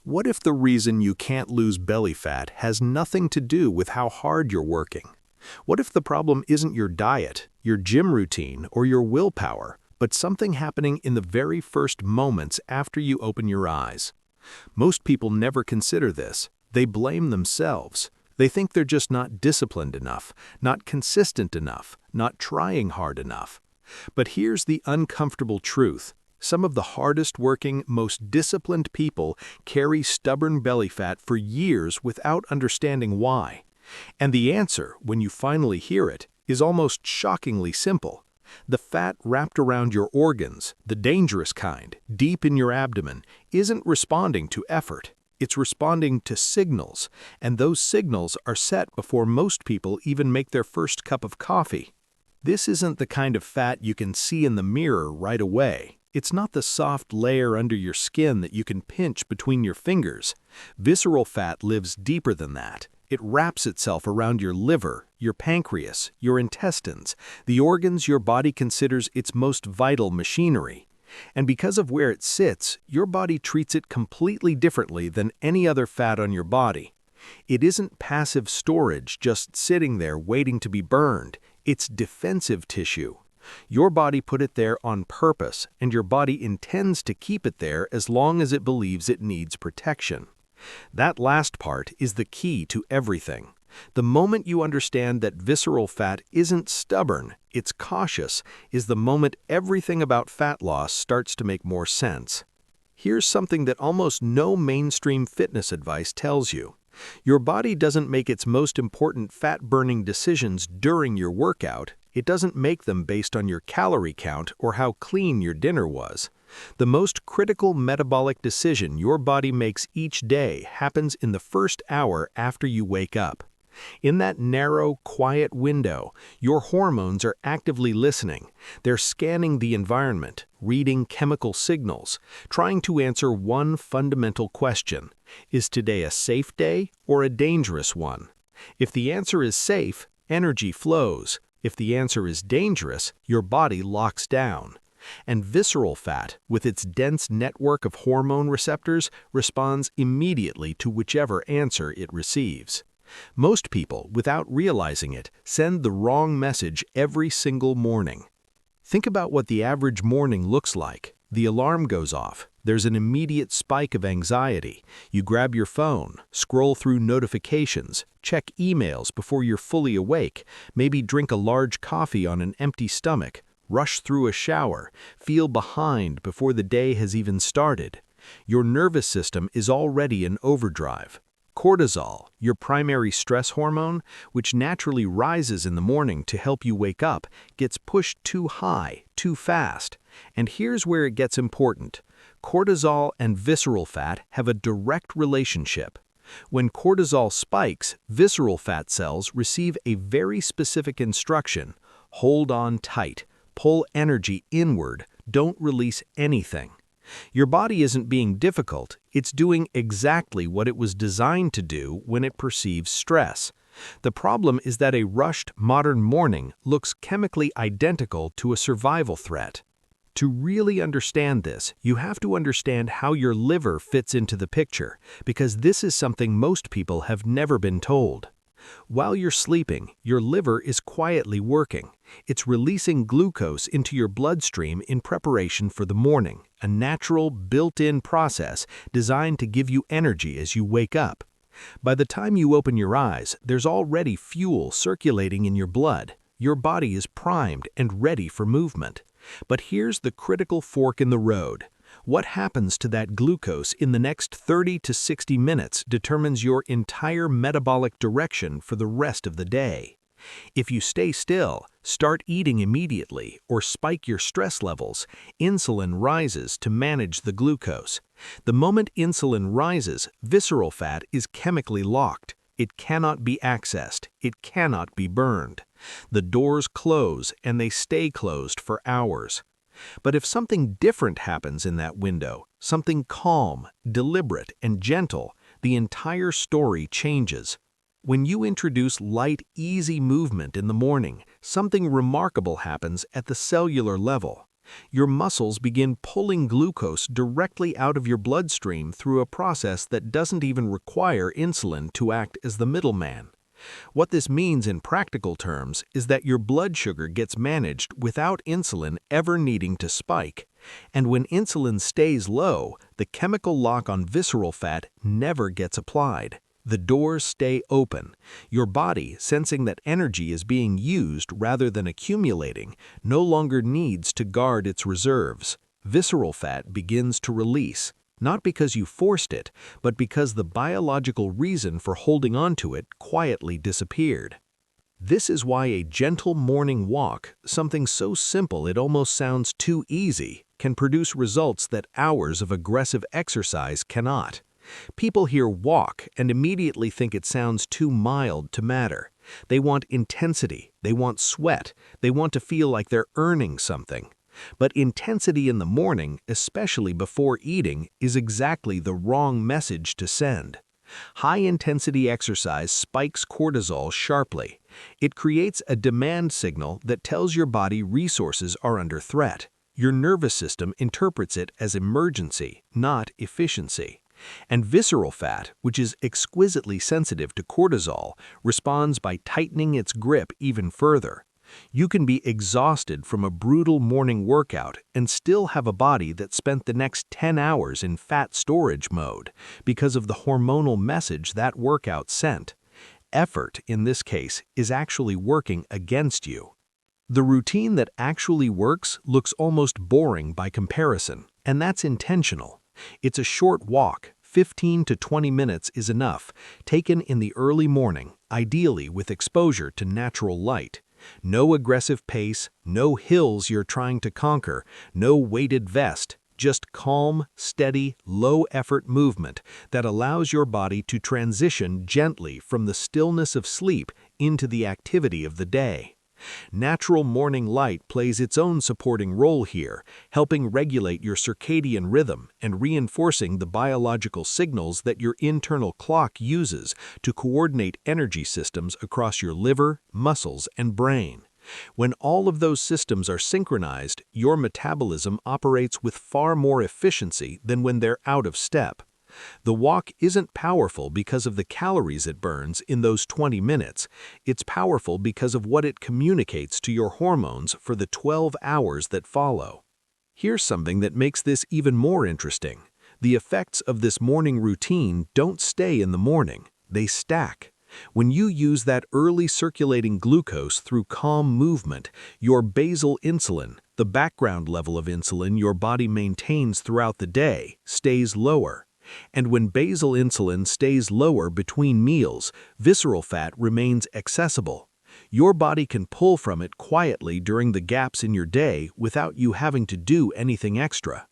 What if the reason you can't lose belly fat has nothing to do with how hard you're working? What if the problem isn't your diet, your gym routine, or your willpower, but something happening in the very first moments after you open your eyes? Most people never consider this. They blame themselves. They think they're just not disciplined enough, not consistent enough, not trying hard enough. But here's the uncomfortable truth. Some of the hardest working, most disciplined people carry stubborn belly fat for years without understanding why. And the answer, when you finally hear it, is almost shockingly simple. The fat wrapped around your organs, the dangerous kind, deep in your abdomen, isn't responding to effort. It's responding to signals, and those signals are set before most people even make their first cup of coffee. This isn't the kind of fat you can see in the mirror right away. It's not the soft layer under your skin that you can pinch between your fingers. Visceral fat lives deeper than that. It wraps itself around your liver, your pancreas, your intestines, the organs your body considers its most vital machinery. And because of where it sits, your body treats it completely differently than any other fat on your body. It isn't passive storage just sitting there waiting to be burned. It's defensive tissue. Your body put it there on purpose, and your body intends to keep it there as long as it believes it needs protection. That last part is the key to everything. The moment you understand that visceral fat isn't stubborn, it's cautious, is the moment everything about fat loss starts to make more sense. Here's something that almost no mainstream fitness advice tells you. Your body doesn't make its most important fat-burning decisions during your workout. It doesn't make them based on your calorie count or how clean your dinner was. The most critical metabolic decision your body makes each day happens in the first hour after you wake up. In that narrow, quiet window, your hormones are actively listening. They're scanning the environment, reading chemical signals, trying to answer one fundamental question. Is today a safe day or a dangerous one? If the answer is safe, energy flows. If the answer is dangerous, your body locks down. And visceral fat, with its dense network of hormone receptors, responds immediately to whichever answer it receives. Most people, without realizing it, send the wrong message every single morning. Think about what the average morning looks like. The alarm goes off. There's an immediate spike of anxiety. You grab your phone, scroll through notifications, check emails before you're fully awake, maybe drink a large coffee on an empty stomach, rush through a shower, feel behind before the day has even started. Your nervous system is already in overdrive. Cortisol, your primary stress hormone, which naturally rises in the morning to help you wake up, gets pushed too high, too fast. And here's where it gets important. Cortisol and visceral fat have a direct relationship. When cortisol spikes, visceral fat cells receive a very specific instruction: hold on tight, pull energy inward, don't release anything. Your body isn't being difficult, it's doing exactly what it was designed to do when it perceives stress. The problem is that a rushed, modern morning looks chemically identical to a survival threat. To really understand this, you have to understand how your liver fits into the picture, because this is something most people have never been told. While you're sleeping, your liver is quietly working. It's releasing glucose into your bloodstream in preparation for the morning, a natural, built-in process designed to give you energy as you wake up. By the time you open your eyes, there's already fuel circulating in your blood. Your body is primed and ready for movement. But here's the critical fork in the road. What happens to that glucose in the next 30 to 60 minutes determines your entire metabolic direction for the rest of the day. If you stay still, start eating immediately, or spike your stress levels, insulin rises to manage the glucose. The moment insulin rises, visceral fat is chemically locked. It cannot be accessed. It cannot be burned. The doors close, and they stay closed for hours. But if something different happens in that window, something calm, deliberate, and gentle, the entire story changes. When you introduce light, easy movement in the morning, something remarkable happens at the cellular level. Your muscles begin pulling glucose directly out of your bloodstream through a process that doesn't even require insulin to act as the middleman. What this means in practical terms is that your blood sugar gets managed without insulin ever needing to spike. And when insulin stays low, the chemical lock on visceral fat never gets applied. The doors stay open. Your body, sensing that energy is being used rather than accumulating, no longer needs to guard its reserves. Visceral fat begins to release, not because you forced it, but because the biological reason for holding on to it quietly disappeared. This is why a gentle morning walk, something so simple it almost sounds too easy, can produce results that hours of aggressive exercise cannot. People hear walk and immediately think it sounds too mild to matter. They want intensity, they want sweat, they want to feel like they're earning something. But intensity in the morning, especially before eating, is exactly the wrong message to send. High-intensity exercise spikes cortisol sharply. It creates a demand signal that tells your body resources are under threat. Your nervous system interprets it as emergency, not efficiency. And visceral fat, which is exquisitely sensitive to cortisol, responds by tightening its grip even further. You can be exhausted from a brutal morning workout and still have a body that spent the next 10 hours in fat storage mode because of the hormonal message that workout sent. Effort, in this case, is actually working against you. The routine that actually works looks almost boring by comparison, and that's intentional. It's a short walk. 15 to 20 minutes is enough, taken in the early morning, ideally with exposure to natural light. No aggressive pace, no hills you're trying to conquer, no weighted vest, just calm, steady, low-effort movement that allows your body to transition gently from the stillness of sleep into the activity of the day. Natural morning light plays its own supporting role here, helping regulate your circadian rhythm and reinforcing the biological signals that your internal clock uses to coordinate energy systems across your liver, muscles, and brain. When all of those systems are synchronized, your metabolism operates with far more efficiency than when they're out of step. The walk isn't powerful because of the calories it burns in those 20 minutes. It's powerful because of what it communicates to your hormones for the 12 hours that follow. Here's something that makes this even more interesting. The effects of this morning routine don't stay in the morning, they stack. When you use that early circulating glucose through calm movement, your basal insulin, the background level of insulin your body maintains throughout the day, stays lower. And when basal insulin stays lower between meals, visceral fat remains accessible. Your body can pull from it quietly during the gaps in your day without you having to do anything extra.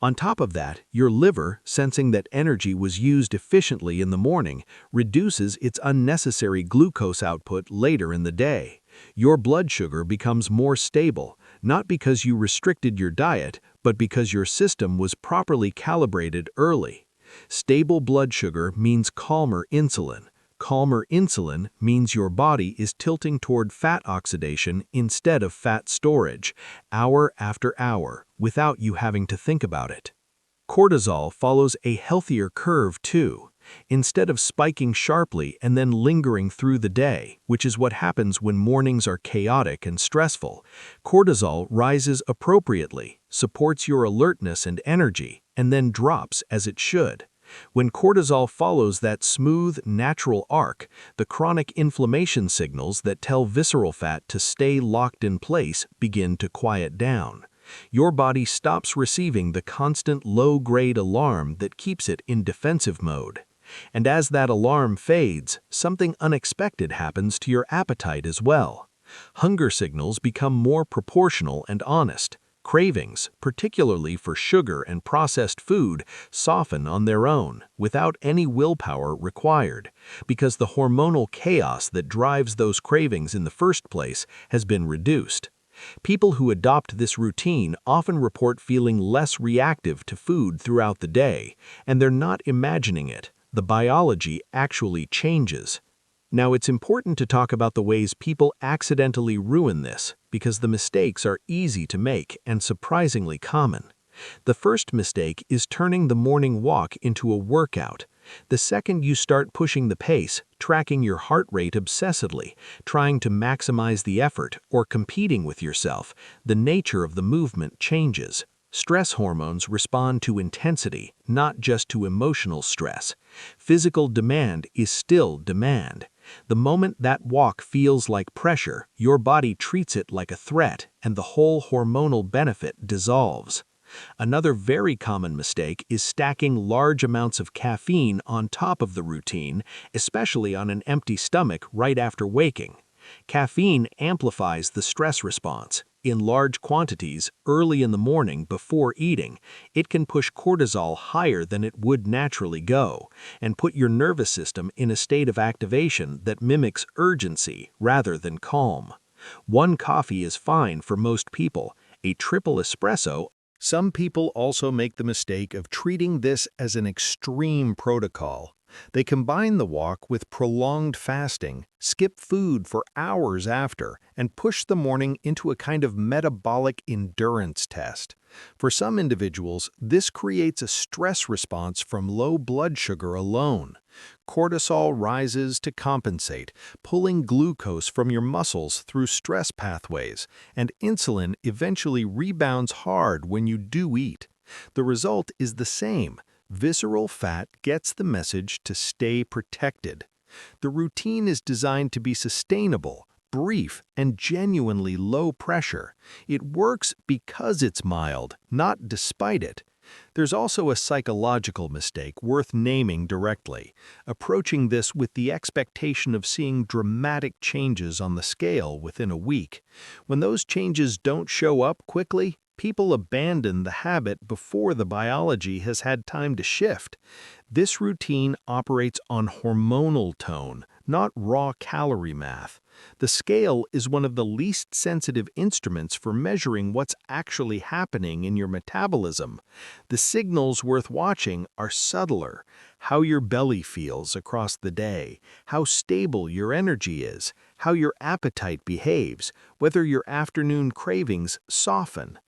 On top of that, your liver, sensing that energy was used efficiently in the morning, reduces its unnecessary glucose output later in the day. Your blood sugar becomes more stable, not because you restricted your diet, but because your system was properly calibrated early. Stable blood sugar means calmer insulin. Calmer insulin means your body is tilting toward fat oxidation instead of fat storage, hour after hour, without you having to think about it. Cortisol follows a healthier curve too. Instead of spiking sharply and then lingering through the day, which is what happens when mornings are chaotic and stressful, cortisol rises appropriately, supports your alertness and energy, and then drops as it should. When cortisol follows that smooth, natural arc, the chronic inflammation signals that tell visceral fat to stay locked in place begin to quiet down. Your body stops receiving the constant low-grade alarm that keeps it in defensive mode. And as that alarm fades, something unexpected happens to your appetite as well. Hunger signals become more proportional and honest. Cravings, particularly for sugar and processed food, soften on their own, without any willpower required, because the hormonal chaos that drives those cravings in the first place has been reduced. People who adopt this routine often report feeling less reactive to food throughout the day, and they're not imagining it. The biology actually changes. Now, it's important to talk about the ways people accidentally ruin this, because the mistakes are easy to make and surprisingly common. The first mistake is turning the morning walk into a workout. The second you start pushing the pace, tracking your heart rate obsessively, trying to maximize the effort, or competing with yourself, the nature of the movement changes. Stress hormones respond to intensity, not just to emotional stress. Physical demand is still demand. The moment that walk feels like pressure, your body treats it like a threat, and the whole hormonal benefit dissolves. Another very common mistake is stacking large amounts of caffeine on top of the routine, especially on an empty stomach right after waking. Caffeine amplifies the stress response. In large quantities, early in the morning before eating, it can push cortisol higher than it would naturally go, and put your nervous system in a state of activation that mimics urgency rather than calm. One coffee is fine for most people. A triple espresso. Some people also make the mistake of treating this as an extreme protocol. They combine the walk with prolonged fasting, skip food for hours after, and push the morning into a kind of metabolic endurance test. For some individuals, this creates a stress response from low blood sugar alone. Cortisol rises to compensate, pulling glucose from your muscles through stress pathways, and insulin eventually rebounds hard when you do eat. The result is the same. Visceral fat gets the message to stay protected. The routine is designed to be sustainable, brief, and genuinely low pressure. It works because it's mild, not despite it. There's also a psychological mistake worth naming directly, approaching this with the expectation of seeing dramatic changes on the scale within a week. When those changes don't show up quickly, people abandon the habit before the biology has had time to shift. This routine operates on hormonal tone, not raw calorie math. The scale is one of the least sensitive instruments for measuring what's actually happening in your metabolism. The signals worth watching are subtler: how your belly feels across the day, how stable your energy is, how your appetite behaves, whether your afternoon cravings soften.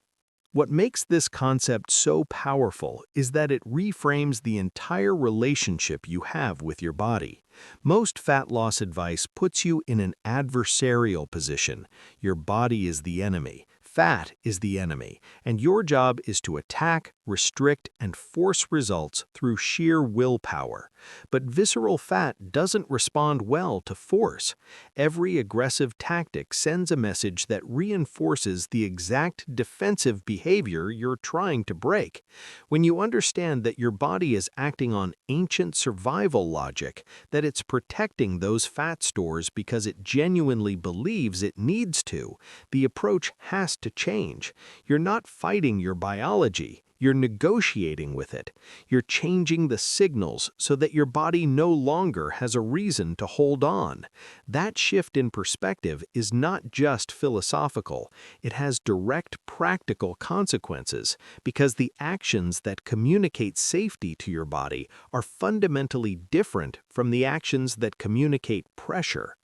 What makes this concept so powerful is that it reframes the entire relationship you have with your body. Most fat loss advice puts you in an adversarial position. Your body is the enemy, fat is the enemy, and your job is to attack, restrict, and force results through sheer willpower. But visceral fat doesn't respond well to force. Every aggressive tactic sends a message that reinforces the exact defensive behavior you're trying to break. When you understand that your body is acting on ancient survival logic, that it's protecting those fat stores because it genuinely believes it needs to, the approach has to change. You're not fighting your biology. You're negotiating with it. You're changing the signals so that your body no longer has a reason to hold on. That shift in perspective is not just philosophical. It has direct practical consequences, because the actions that communicate safety to your body are fundamentally different from the actions that communicate pressure.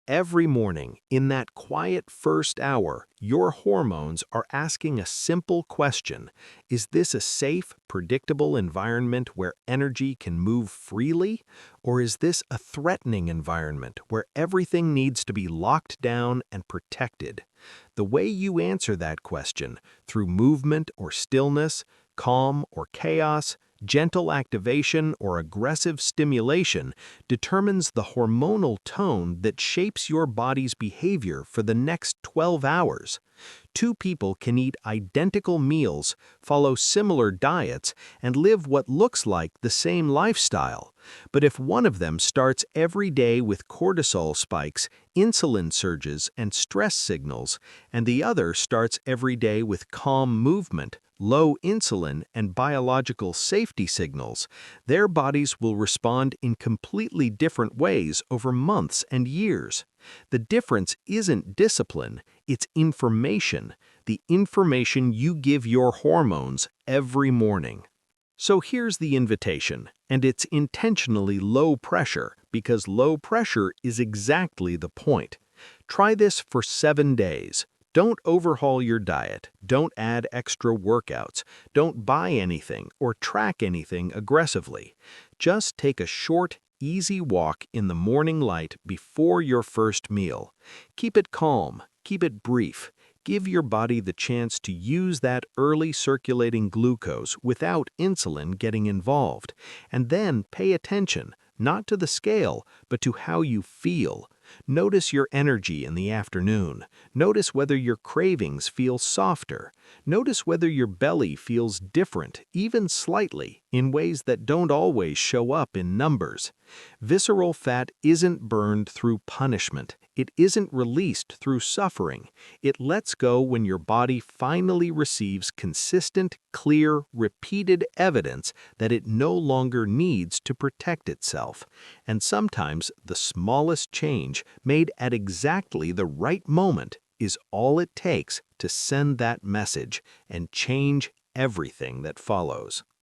Every morning, in that quiet first hour, your hormones are asking a simple question: is this a safe, predictable environment where energy can move freely? Or is this a threatening environment where everything needs to be locked down and protected? The way you answer that question, through movement or stillness, calm or chaos, gentle activation or aggressive stimulation, determines the hormonal tone that shapes your body's behavior for the next 12 hours. Two people can eat identical meals, follow similar diets, and live what looks like the same lifestyle. But if one of them starts every day with cortisol spikes, insulin surges, and stress signals, and the other starts every day with calm movement, low insulin, and biological safety signals, their bodies will respond in completely different ways over months and years. The difference isn't discipline, it's information, the information you give your hormones every morning. So here's the invitation, and it's intentionally low pressure because low pressure is exactly the point. Try this for 7 days. Don't overhaul your diet, don't add extra workouts, don't buy anything or track anything aggressively. Just take a short, easy walk in the morning light before your first meal. Keep it calm, keep it brief. Give your body the chance to use that early circulating glucose without insulin getting involved. And then pay attention, not to the scale, but to how you feel. Notice your energy in the afternoon. Notice whether your cravings feel softer. Notice whether your belly feels different, even slightly, in ways that don't always show up in numbers. Visceral fat isn't burned through punishment. It isn't released through suffering. It lets go when your body finally receives consistent, clear, repeated evidence that it no longer needs to protect itself. And sometimes the smallest change, made at exactly the right moment, is all it takes to send that message and change everything that follows.